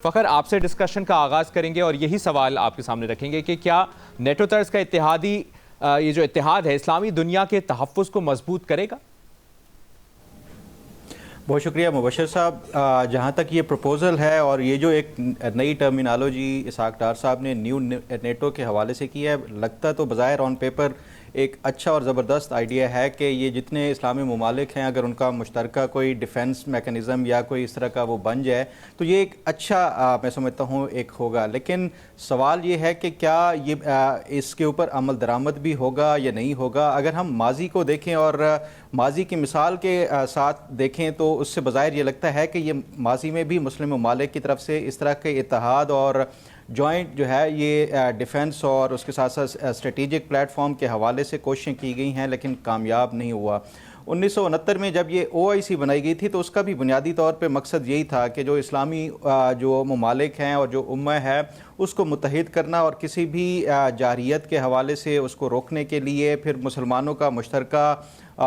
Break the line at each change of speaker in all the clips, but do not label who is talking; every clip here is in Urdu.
فخر، آپ سے ڈسکشن کا آغاز کریں گے اور یہی سوال آپ کے سامنے رکھیں گے کہ کیا نیٹو طرز کا یہ جو اتحاد ہے اسلامی دنیا کے تحفظ کو مضبوط کرے گا؟
بہت شکریہ مبشر صاحب. جہاں تک یہ پروپوزل ہے اور یہ جو ایک نئی ٹرمینالوجی اسحاق ڈار صاحب نے نیو نیٹو کے حوالے سے کی ہے، لگتا تو بظاہر آن پیپر ایک اچھا اور زبردست آئیڈیا ہے کہ یہ جتنے اسلامی ممالک ہیں اگر ان کا مشترکہ کوئی ڈیفنس میکنزم یا کوئی اس طرح کا وہ بن جائے تو یہ ایک اچھا میں سمجھتا ہوں ایک ہوگا. لیکن سوال یہ ہے کہ کیا یہ اس کے اوپر عمل درآمد بھی ہوگا یا نہیں ہوگا. اگر ہم ماضی کو دیکھیں اور ماضی کی مثال کے ساتھ دیکھیں تو اس سے بظاہر یہ لگتا ہے کہ یہ ماضی میں بھی مسلم ممالک کی طرف سے اس طرح کے اتحاد اور جوائنٹ جو ہے یہ ڈیفنس اور اس کے ساتھ ساتھ اسٹریٹجک پلیٹ فارم کے حوالے سے کوششیں کی گئی ہیں لیکن کامیاب نہیں ہوا. 1969 میں جب یہ OIC بنائی گئی تھی تو اس کا بھی بنیادی طور پہ مقصد یہی تھا کہ جو اسلامی جو ممالک ہیں اور جو امہ ہے اس کو متحد کرنا اور کسی بھی جارحیت کے حوالے سے اس کو روکنے کے لیے پھر مسلمانوں کا مشترکہ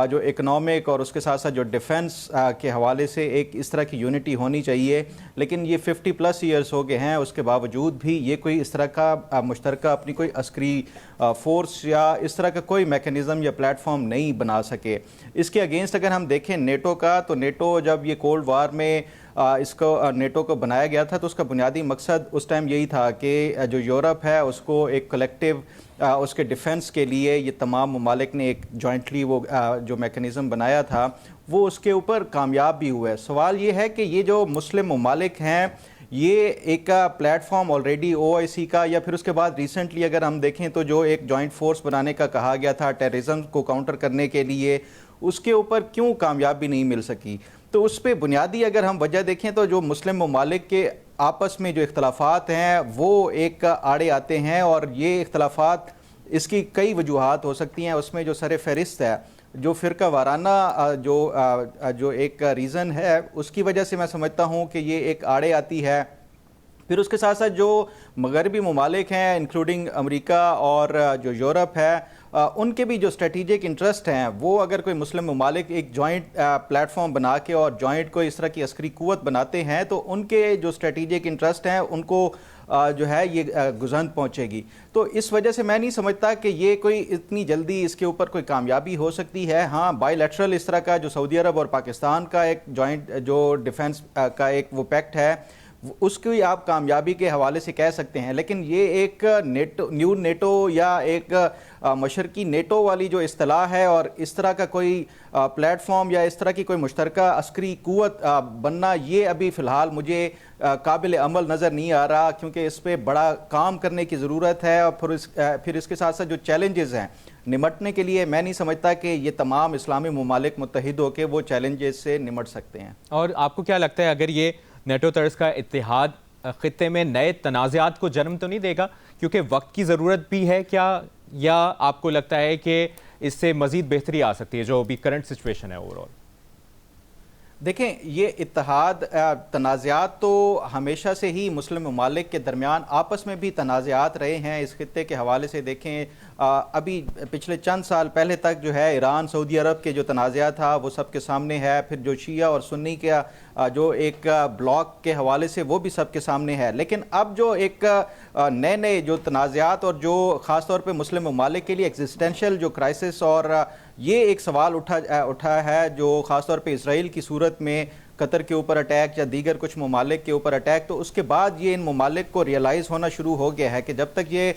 جو اکنامک اور اس کے ساتھ ساتھ جو ڈیفنس کے حوالے سے ایک اس طرح کی یونٹی ہونی چاہیے. لیکن یہ 50+ ایئرس ہو گئے ہیں، اس کے باوجود بھی یہ کوئی اس طرح کا مشترکہ اپنی کوئی عسکری فورس یا اس طرح کا کوئی میکنزم یا پلیٹ فارم نہیں بنا سکے. اس کے اگینسٹ اگر ہم دیکھیں نیٹو کا، تو نیٹو جب یہ کولڈ وار میں نیٹو کو بنایا گیا تھا تو اس کا بنیادی مقصد اس ٹائم یہی تھا کہ جو یورپ ہے اس کو ایک کلیکٹیو اس کے ڈیفنس کے لیے یہ تمام ممالک نے ایک جوائنٹلی وہ جو میکنزم بنایا تھا وہ اس کے اوپر کامیاب بھی ہوا ہے. سوال یہ ہے کہ یہ جو مسلم ممالک ہیں یہ ایک پلیٹ فارم آلریڈی OIC کا یا پھر اس کے بعد ریسنٹلی اگر ہم دیکھیں تو جو ایک جوائنٹ فورس بنانے کا کہا گیا تھا ٹیررزم کو کاؤنٹر کرنے کے لیے، اس کے اوپر کیوں کامیابی نہیں مل سکی. تو اس پہ بنیادی اگر ہم وجہ دیکھیں تو جو مسلم ممالک کے آپس میں جو اختلافات ہیں وہ ایک آڑے آتے ہیں اور یہ اختلافات اس کی کئی وجوہات ہو سکتی ہیں. اس میں جو سر فہرست ہے جو فرقہ وارانہ جو ایک ریزن ہے اس کی وجہ سے میں سمجھتا ہوں کہ یہ ایک آڑے آتی ہے. پھر اس کے ساتھ ساتھ جو مغربی ممالک ہیں انکلوڈنگ امریکہ اور جو یورپ ہے ان کے بھی جو اسٹریٹجک انٹرسٹ ہیں وہ اگر کوئی مسلم ممالک ایک جوائنٹ پلیٹ فارم بنا کے اور جوائنٹ کو اس طرح کی عسکری قوت بناتے ہیں تو ان کے جو اسٹریٹجک انٹرسٹ ہیں ان کو جو ہے یہ گزند پہنچے گی. تو اس وجہ سے میں نہیں سمجھتا کہ یہ کوئی اتنی جلدی اس کے اوپر کوئی کامیابی ہو سکتی ہے. ہاں بائی لیٹرل اس طرح کا جو سعودی عرب اور پاکستان کا ایک جوائنٹ جو ڈیفنس کا ایک وہ پیکٹ ہے اس کی آپ کامیابی کے حوالے سے کہہ سکتے ہیں. لیکن یہ ایک نیو نیٹو یا ایک مشرقی نیٹو والی جو اصطلاح ہے اور اس طرح کا کوئی پلیٹ فارم یا اس طرح کی کوئی مشترکہ عسکری قوت بننا یہ ابھی فی الحال مجھے قابل عمل نظر نہیں آ رہا، کیونکہ اس پہ بڑا کام کرنے کی ضرورت ہے. اور پھر اس کے ساتھ ساتھ جو چیلنجز ہیں نمٹنے کے لیے میں نہیں سمجھتا کہ یہ تمام اسلامی ممالک متحد ہو کے وہ چیلنجز سے نمٹ سکتے ہیں.
اور آپ کو کیا لگتا ہے اگر یہ نیٹو طرز کا اتحاد خطے میں نئے تنازعات کو جنم تو نہیں دے گا، کیونکہ وقت کی ضرورت بھی ہے کیا، یا آپ کو لگتا ہے کہ اس سے مزید بہتری آ سکتی ہے جو ابھی کرنٹ سچویشن ہے اوورآل؟
دیکھیں یہ اتحاد تنازعات تو ہمیشہ سے ہی مسلم ممالک کے درمیان آپس میں بھی تنازعات رہے ہیں. اس خطے کے حوالے سے دیکھیں ابھی پچھلے چند سال پہلے تک جو ہے ایران سعودی عرب کے جو تنازعہ تھا وہ سب کے سامنے ہے. پھر جو شیعہ اور سنی کا جو ایک بلاک کے حوالے سے وہ بھی سب کے سامنے ہے. لیکن اب جو ایک نئے جو تنازعات اور جو خاص طور پہ مسلم ممالک کے لیے ایگزسٹینشیل جو کرائسس اور یہ ایک سوال اٹھا ہے جو خاص طور پہ اسرائیل کی صورت میں قطر کے اوپر اٹیک یا دیگر کچھ ممالک کے اوپر اٹیک، تو اس کے بعد یہ ان ممالک کو ریئلائز ہونا شروع ہو گیا ہے کہ جب تک یہ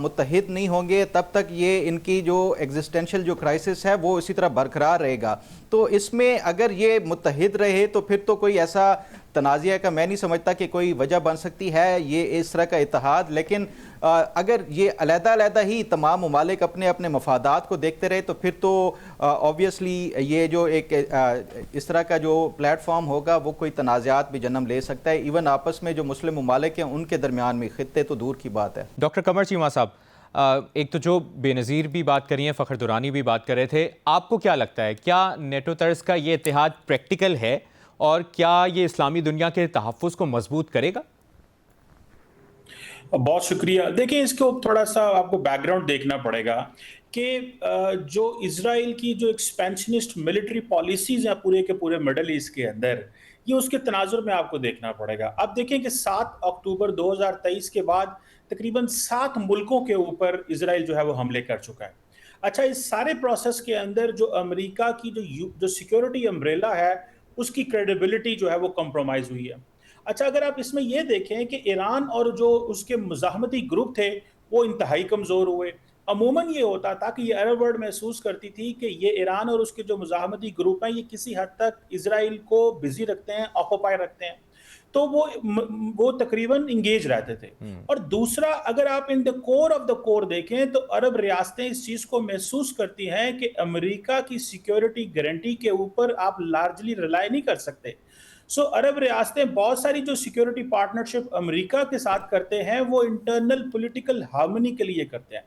متحد نہیں ہوں گے تب تک یہ ان کی جو ایگزسٹینشیل جو کرائسس ہے وہ اسی طرح برقرار رہے گا. تو اس میں اگر یہ متحد رہے تو پھر تو کوئی ایسا تنازعہ کا میں نہیں سمجھتا کہ کوئی وجہ بن سکتی ہے یہ اس طرح کا اتحاد. لیکن اگر یہ علیحدہ ہی تمام ممالک اپنے اپنے مفادات کو دیکھتے رہے تو پھر تو آبویسلی یہ جو ایک اس طرح کا جو پلیٹ فارم ہوگا وہ کوئی تنازعات بھی جنم لے سکتا ہے. ایون آپس میں جو مسلم ممالک ہیں ان کے درمیان میں خطے تو دور کی بات ہے.
ڈاکٹر قمر چیمہ صاحب، ایک تو جو بے نظیر بھی بات کری ہیں، فخر درانی بھی بات کر رہے تھے، آپ کو کیا لگتا ہے کیا نیٹو طرز کا یہ اتحاد پریکٹیکل ہے اور کیا یہ اسلامی دنیا کے تحفظ کو مضبوط کرے گا؟
بہت شکریہ. دیکھیں اس کو تھوڑا سا آپ کو بیک گراؤنڈ دیکھنا پڑے گا کہ جو اسرائیل کی جو ایکسپینشنسٹ ملٹری پالیسیز ہیں پورے کے پورے مڈل ایسٹ کے اندر، یہ اس کے تناظر میں آپ کو دیکھنا پڑے گا. اب دیکھیں کہ 7 اکتوبر 2023 کے بعد تقریباً 7 ملکوں کے اوپر اسرائیل جو ہے وہ حملے کر چکا ہے. اچھا اس سارے پروسیس کے اندر جو امریکہ کی جو سیکیورٹی امبریلا ہے اس کی کریڈیبلٹی جو ہے وہ کمپرومائز ہوئی ہے. اچھا اگر آپ اس میں یہ دیکھیں کہ ایران اور جو اس کے مزاحمتی گروپ تھے وہ انتہائی کمزور ہوئے. عموماً یہ ہوتا تھا کہ یہ عرب ورلڈ محسوس کرتی تھی کہ یہ ایران اور اس کے جو مزاحمتی گروپ ہیں یہ کسی حد تک اسرائیل کو بزی رکھتے ہیں, آکوپائی رکھتے ہیں, تو وہ تقریباً انگیج رہتے تھے. اور دوسرا اگر آپ ان دا کور آف دا کور دیکھیں تو عرب ریاستیں اس چیز کو محسوس کرتی ہیں کہ امریکہ کی سیکیورٹی گارنٹی کے اوپر آپ لارجلی ریلائی نہیں کر سکتے. عرب ریاستیں بہت ساری جو سیکیورٹی پارٹنرشپ امریکہ کے ساتھ کرتے ہیں وہ انٹرنل پولیٹیکل ہارمونی کے لیے کرتے ہیں.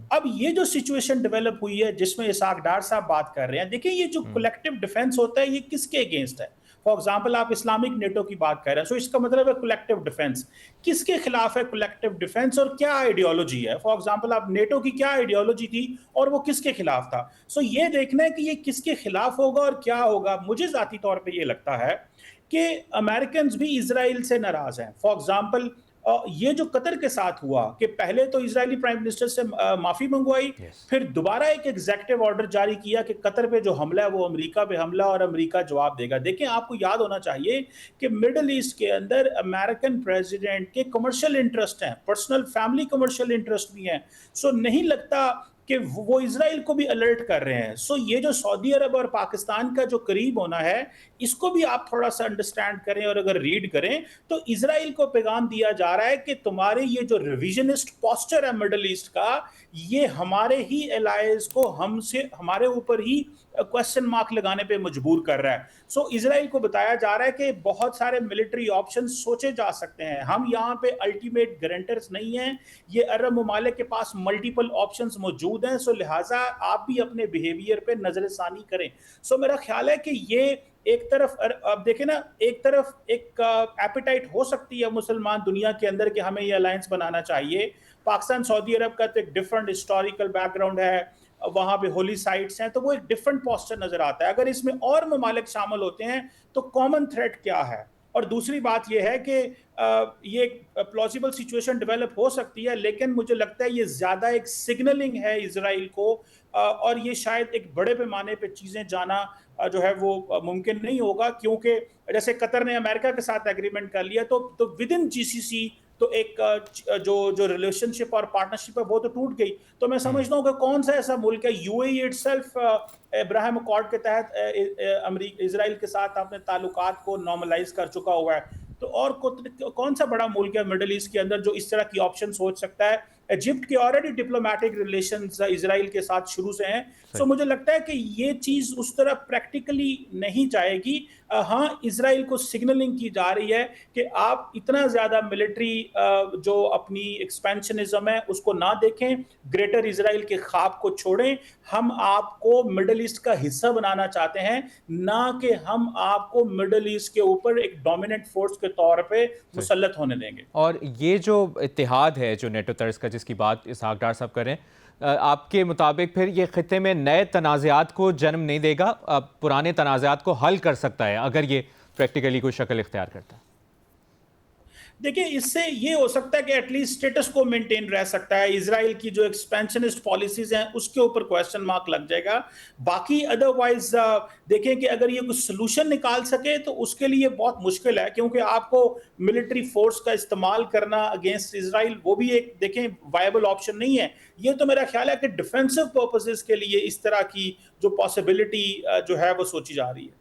اب یہ جو سچویشن ڈیولپ ہوئی ہے جس میں اسحاق ڈار صاحب بات کر رہے ہیں, دیکھیں یہ جو کولیکٹیو ڈیفنس ہوتا ہے یہ کس کے اگینسٹ ہے؟ فار ایگزامپل آپ اسلامک نیٹو کی بات کر رہے ہیں, اس کا مطلب ہے کولیکٹیو ڈیفنس. کس کے خلاف ہے کولیکٹیو ڈیفنس اور کیا آئیڈیالوجی ہے؟ فار ایگزامپل آپ نیٹو کی کیا آئیڈیالوجی تھی اور وہ کس کے خلاف تھا؟ یہ دیکھنا ہے کہ یہ کس کے خلاف ہوگا اور کیا ہوگا. مجھے ذاتی طور پہ یہ لگتا ہے کہ امریکنز بھی اسرائیل سے ناراض ہیں. فار ایگزامپل یہ جو قطر کے ساتھ ہوا کہ پہلے تو اسرائیلی پرائم منسٹر سے معافی منگوائی, پھر دوبارہ ایک ایگزیکٹو آرڈر جاری کیا کہ قطر پہ جو حملہ ہے وہ امریکہ پہ حملہ اور امریکہ جواب دے گا. دیکھیں آپ کو یاد ہونا چاہیے کہ مڈل ایسٹ کے اندر امریکن پریزیڈنٹ کے کمرشل انٹرسٹ ہیں, پرسنل فیملی کمرشل انٹرسٹ بھی ہیں. نہیں لگتا کہ وہ اسرائیل کو بھی الرٹ کر رہے ہیں. یہ جو سعودی عرب اور پاکستان کا جو قریب ہونا ہے اس کو بھی آپ تھوڑا سا انڈرسٹینڈ کریں, اور اگر ریڈ کریں تو اسرائیل کو پیغام دیا جا رہا ہے کہ تمہارے یہ جو ریویژنسٹ پوسچر ہے مڈل ایسٹ کا, یہ ہمارے ہی الائز کو ہمارے اوپر ہی کوسچن مارک لگانے پہ مجبور کر رہا ہے. اسرائیل کو بتایا جا رہا ہے کہ بہت سارے ملٹری آپشن سوچے جا سکتے ہیں, ہم یہاں پہ الٹیمیٹ گارنٹرز نہیں ہیں, یہ عرب ممالک کے پاس ملٹیپل آپشنز موجود ہیں. لہٰذا آپ بھی اپنے بیہیویئر پہ نظر ثانی کریں. میرا خیال ہے کہ یہ ایک طرف اب دیکھیں نا, ایک طرف ایک ایپیٹائٹ ہو سکتی ہے مسلمان دنیا کے اندر کہ ہمیں یہ الائنس بنانا چاہیے. پاکستان سعودی عرب کا تو ایک ڈیفرنٹ ہسٹوریکل بیک گراؤنڈ ہے, وہاں پہ ہولی سائٹس ہیں, تو وہ ایک ڈیفرنٹ پوسچر نظر آتا ہے. اگر اس میں اور ممالک شامل ہوتے ہیں تو کامن تھریٹ کیا ہے؟ اور دوسری بات یہ ہے کہ یہ ایک پلازیبل سچویشن ڈیولپ ہو سکتی ہے, لیکن مجھے لگتا ہے یہ زیادہ ایک سگنلنگ ہے اسرائیل کو, اور یہ شاید ایک بڑے پیمانے پہ چیزیں جانا جو ہے وہ ممکن نہیں ہوگا, کیونکہ جیسے قطر نے امریکہ کے ساتھ ایگریمنٹ کر لیا تو ود ان جی سی سی تو ایک جو ریلیشن شپ اور پارٹنرشپ ہے وہ تو ٹوٹ گئی. تو میں سمجھتا ہوں کہ کون سا ایسا ملک ہے, you a E it self Ibrahim accord کے تحت اسرائیل کے ساتھ اپنے تعلقات کو نارملائز کر چکا ہوا ہے, تو اور کون سا بڑا ملک ہے مڈل ایسٹ کے اندر جو اس طرح کی آپشن سوچ سکتا ہے؟ ایجپٹ کے آلریڈی ڈپلومیٹک ریلیشنز اسرائیل کے ساتھ شروع سے ہیں. مجھے لگتا ہے کہ یہ چیز اس طرح پریکٹیکلی نہیں جائے گی. ہاں اسرائیل کو سگنلنگ کی جا رہی ہے کہ آپ اتنا زیادہ ملٹری جو اپنی ایکسپینشنزم ہے اس کو نہ دیکھیں, گریٹر اسرائیل کے خواب کو چھوڑیں. ہم آپ کو مڈل ایسٹ کا حصہ بنانا چاہتے ہیں, نہ کہ ہم آپ کو مڈل ایسٹ کے اوپر ایک ڈومیننٹ فورس کے طور پہ مسلط ہونے دیں گے.
اور یہ جو اتحاد ہے جو نیٹو طرز کا جس کی بات اسحاق ڈار صاحب کریں, آپ کے مطابق پھر یہ خطے میں نئے تنازعات کو جنم نہیں دے گا, پرانے تنازعات کو حل کر سکتا ہے اگر یہ پریکٹیکلی کوئی شکل اختیار کرتا ہے؟
دیکھیں اس سے یہ ہو سکتا ہے کہ ایٹ لیسٹ اسٹیٹس کو مینٹین رہ سکتا ہے. اسرائیل کی جو ایکسپینشنسٹ پالیسیز ہیں اس کے اوپر کویسچن مارک لگ جائے گا. باقی ادروائز دیکھیں کہ اگر یہ کچھ سلوشن نکال سکے تو اس کے لیے بہت مشکل ہے, کیونکہ آپ کو ملٹری فورس کا استعمال کرنا اگینسٹ اسرائیل وہ بھی ایک دیکھیں وائبل آپشن نہیں ہے. یہ تو میرا خیال ہے کہ ڈیفینسو پرپسز کے لیے اس طرح کی جو پاسبلٹی جو ہے وہ سوچی جا رہی ہے.